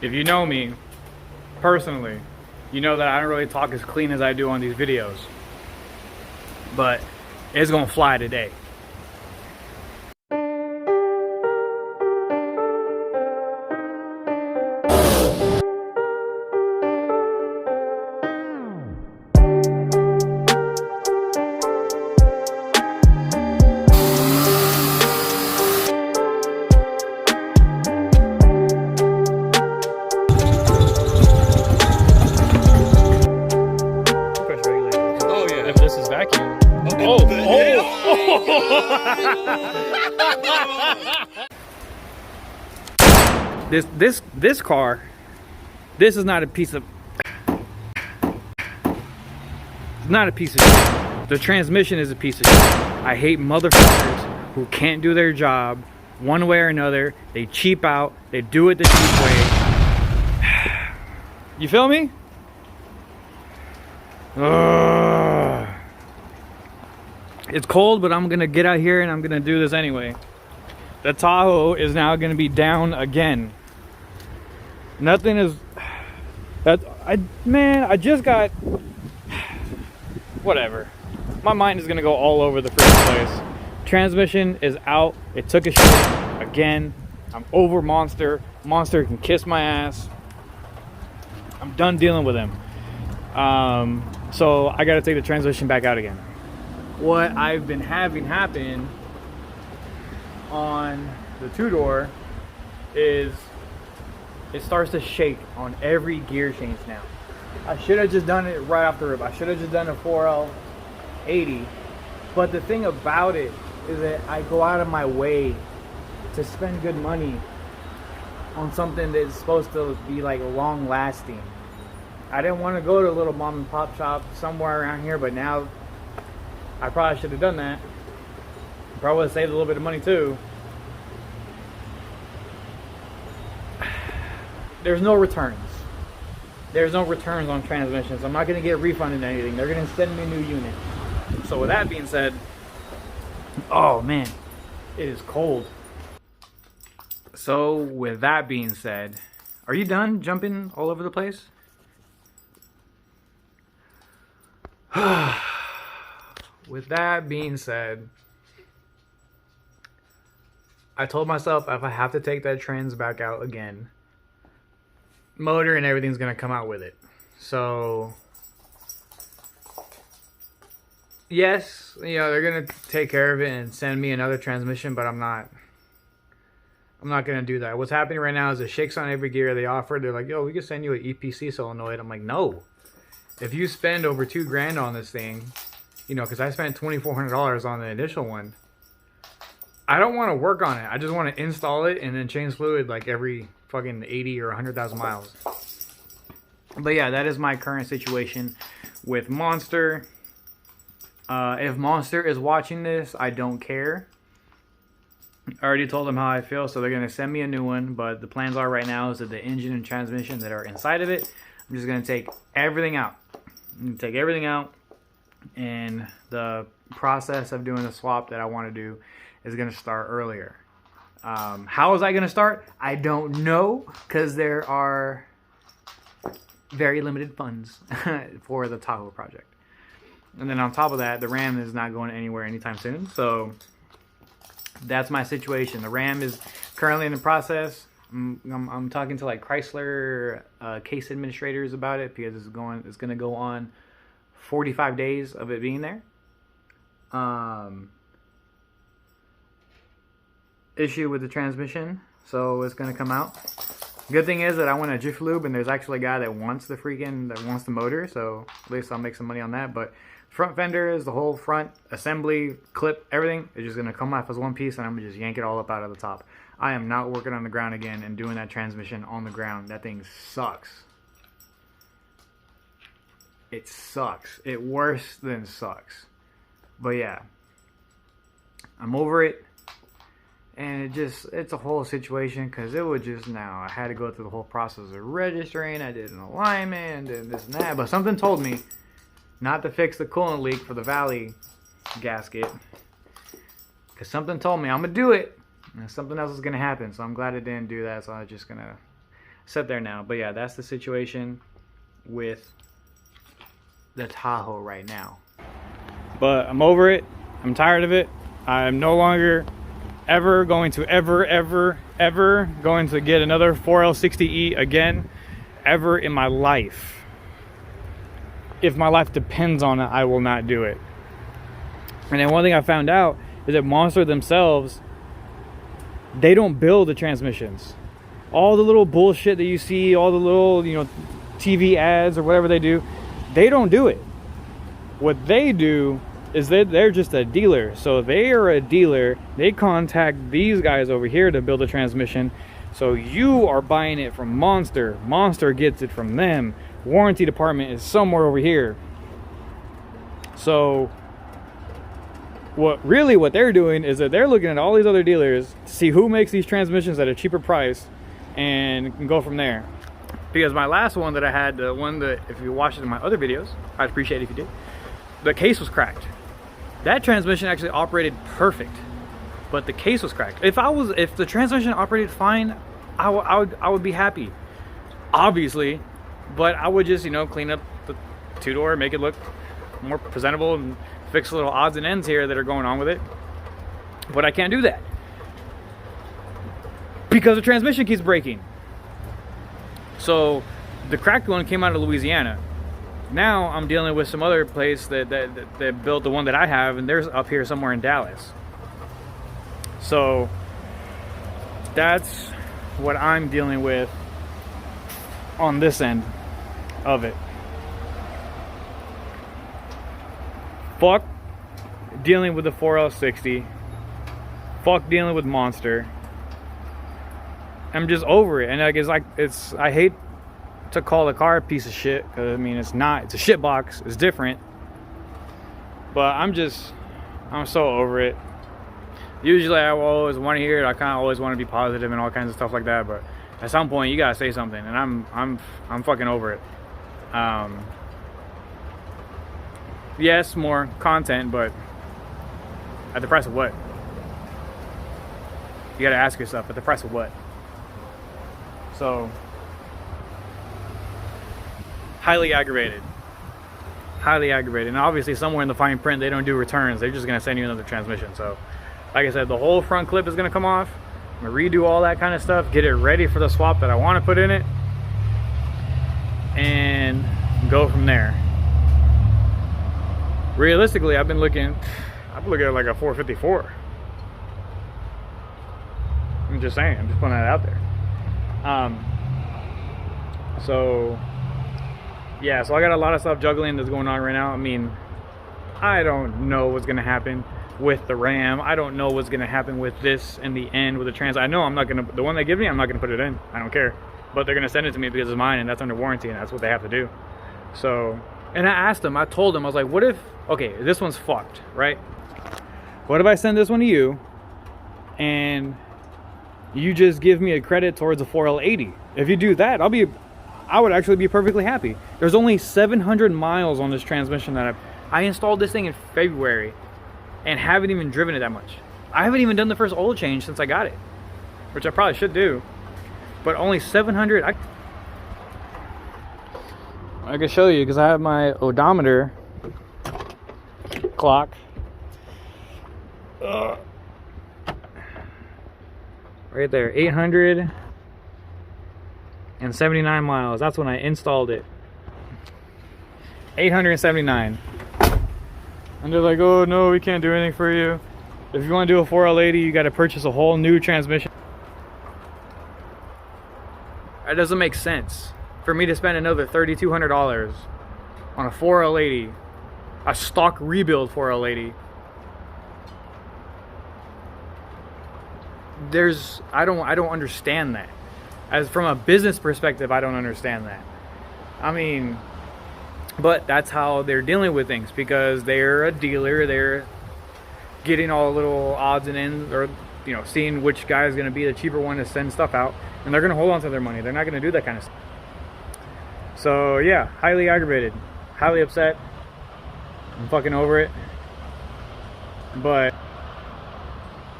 If you know me personally, you know that I don't really talk as clean as I do on these videos. But it's gonna fly today. This car, this is not a piece of, it's not a piece of shit. The transmission is a piece of shit. I hate motherfuckers who can't do their job one way or another. They cheap out, they do it the cheap way. You feel me? Ugh. It's cold, but I'm gonna get out here and I'm gonna do this anyway. The Tahoe is now gonna be down again. Nothing is that I just got whatever. My mind is gonna go all over the freaking place. Transmission is out. It took a shit again. I'm over Monster. Monster can kiss my ass. I'm done dealing with him. So I gotta take the transmission back out again. What I've been having happen on the two-door is it starts to shake on every gear change now. I should have just done it right off the rip. I should have just done a 4L80. But the thing about it is that I go out of my way to spend good money on something that's supposed to be like long lasting. I didn't want to go to a little mom and pop shop somewhere around here, but now I probably should have done that. Probably would have saved a little bit of money too. There's no returns. There's no returns on transmissions. I'm not going to get refunded anything. They're going to send me a new unit. So with that being said, oh man, it is cold. So with that being said, are you done jumping all over the place? With that being said, I told myself if I have to take that trans back out again, motor and everything's gonna come out with it. So yes, you know, they're gonna take care of it and send me another transmission, but I'm not gonna do that. What's happening right now is it shakes on every gear they offer. They're like, yo, we can send you an EPC solenoid. I'm like, no. If you spend over $2,000 on this thing, you know, because I spent $2,400 on the initial one, I don't want to work on it. I just want to install it and then change fluid like every fucking 80 or 100,000 miles. But yeah, that is my current situation with Monster. If Monster is watching this, I don't care. I already told them how I feel, so they're going to send me a new one. But the plans are right now is that the engine and transmission that are inside of it, I'm just going to take everything out. I'm going to take everything out. And the process of doing the swap that I want to do is going to start earlier. How is that going to start? I don't know, because there are very limited funds for the Tahoe project. And then on top of that, the Ram is not going anywhere anytime soon. So that's my situation. The Ram is currently in the process. I'm talking to like Chrysler case administrators about it, because it's going to go on 45 days of it being there. Issue with the transmission, so it's going to come out. Good thing is that I went to Jiffy Lube, and there's actually a guy that wants the motor, so at least I'll make some money on that. But front fenders, the whole front assembly, clip, everything is just going to come off as one piece, and I'm going to just yank it all up out of the top. I am not working on the ground again and doing that transmission on the ground. That thing sucks. It sucks. It worse than sucks. But yeah, I'm over it. And it's a whole situation, because it was just now. I had to go through the whole process of registering. I did an alignment and this and that. But something told me not to fix the coolant leak for the Valley gasket. Because something told me I'm going to do it. And something else is going to happen. So I'm glad I didn't do that. So I'm just going to set there now. But yeah, that's the situation with the Tahoe right now. But I'm over it. I'm tired of it. I'm no longer ever going to ever going to get another 4L60E again, ever in my life. If my life depends on it, I will not do it. And then one thing I found out is that Monster themselves, they don't build the transmissions. All the little bullshit that you see, all the little, you know, TV ads or whatever they do, they don't do it. What they do is they're just a dealer. So they are a dealer. They contact these guys over here to build a transmission. So you are buying it from Monster. Monster gets it from them. Warranty department is somewhere over here. So what they're doing is that they're looking at all these other dealers to see who makes these transmissions at a cheaper price and can go from there. Because my last one that I had, the one that, if you watched it in my other videos, I'd appreciate it if you did, the case was cracked. That transmission actually operated perfect, but the case was cracked. If the transmission operated fine, I would be happy, obviously, but I would just, you know, clean up the two-door, make it look more presentable, and fix the little odds and ends here that are going on with it. But I can't do that because the transmission keeps breaking. So the cracked one came out of Louisiana. Now I'm dealing with some other place that built the one that I have, and they're up here somewhere in Dallas. So that's what I'm dealing with on this end of it. Fuck dealing with the 4L60. Fuck dealing with Monster. I'm just over it. And I hate to call the car a piece of shit, because I mean, it's not. It's a shit box. It's different. But I'm so over it. Usually I always want to hear it. I kind of always want to be positive and all kinds of stuff like that, but at some point you gotta say something, and I'm fucking over it. Yes, more content, but at the price of what? You gotta ask yourself, at the price of what? So highly aggravated. And obviously somewhere in the fine print they don't do returns. They're just gonna send you another transmission. So like I said, the whole front clip is gonna come off. I'm gonna redo all that kind of stuff, get it ready for the swap that I want to put in it, and go from there. Realistically, I've been looking at like a 454. I'm just saying, I'm just putting that out there. So yeah, so I got a lot of stuff juggling that's going on right now. I mean, I don't know what's gonna happen with the RAM. I don't know what's gonna happen with this in the end with the trans. I know I'm not gonna, the one they give me, I'm not gonna put it in. I don't care. But they're gonna send it to me because it's mine, and that's under warranty, and that's what they have to do. So, and I asked them, I told them, I was like, what if, okay, this one's fucked, right? What if I send this one to you and you just give me a credit towards a 4L80? If you do that, I would actually be perfectly happy. There's only 700 miles on this transmission that I installed this thing in February and haven't even driven it that much. I haven't even done the first oil change since I got it, which I probably should do, but only 700. I can show you because I have my odometer clock. Right there, 879 miles. That's when I installed it. 879. And they're like, oh no, we can't do anything for you. If you want to do a 4L80, you got to purchase a whole new transmission. That doesn't make sense for me to spend another $3,200 on a 4L80, a stock rebuild 4L80. I don't understand that. As from a business perspective, I don't understand that. I mean, but that's how they're dealing with things, because they're a dealer. They're getting all the little odds and ends, or you know, seeing which guy is going to be the cheaper one to send stuff out, and they're going to hold on to their money. They're not going to do that kind of stuff. So yeah, highly aggravated, highly upset. I'm fucking over it. But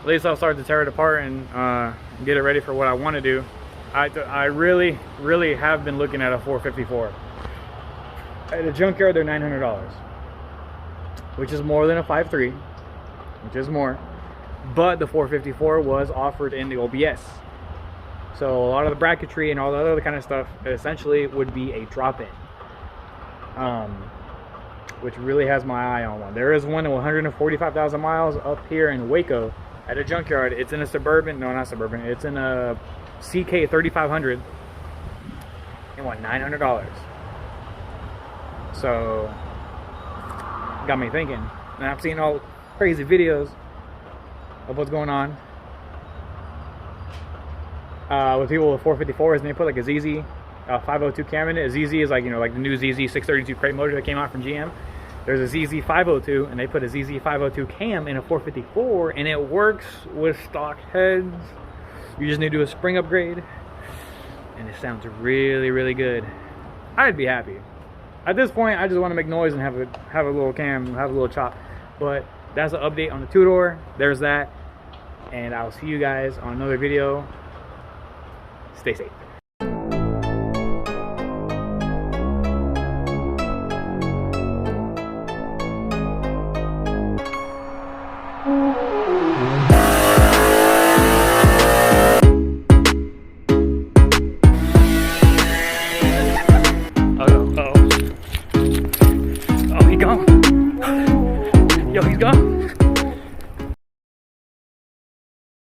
at least I'll start to tear it apart and get it ready for what I want to do. I really have been looking at a 454. At a junkyard, they're $900, which is more than a 5.3, which is more. But the 454 was offered in the OBS, so a lot of the bracketry and all the other kind of stuff essentially would be a drop-in, which really has my eye on one. There is one at 145,000 miles up here in Waco at a junkyard. It's in a Suburban, no, not Suburban. It's in a CK 3500. It went $900. So got me thinking, and I've seen all crazy videos of what's going on with people with 454s, and they put like a ZZ 502 cam in it. A ZZ is like, you know, like the new ZZ 632 crate motor that came out from GM. There's a ZZ 502, and they put a ZZ 502 cam in a 454, and it works with stock heads. You just need to do a spring upgrade, and it sounds really good. I'd be happy. At this point, I just want to make noise and have a little cam, have a little chop. But that's an update on the two-door. There's that, and I'll see you guys on another video. Stay safe.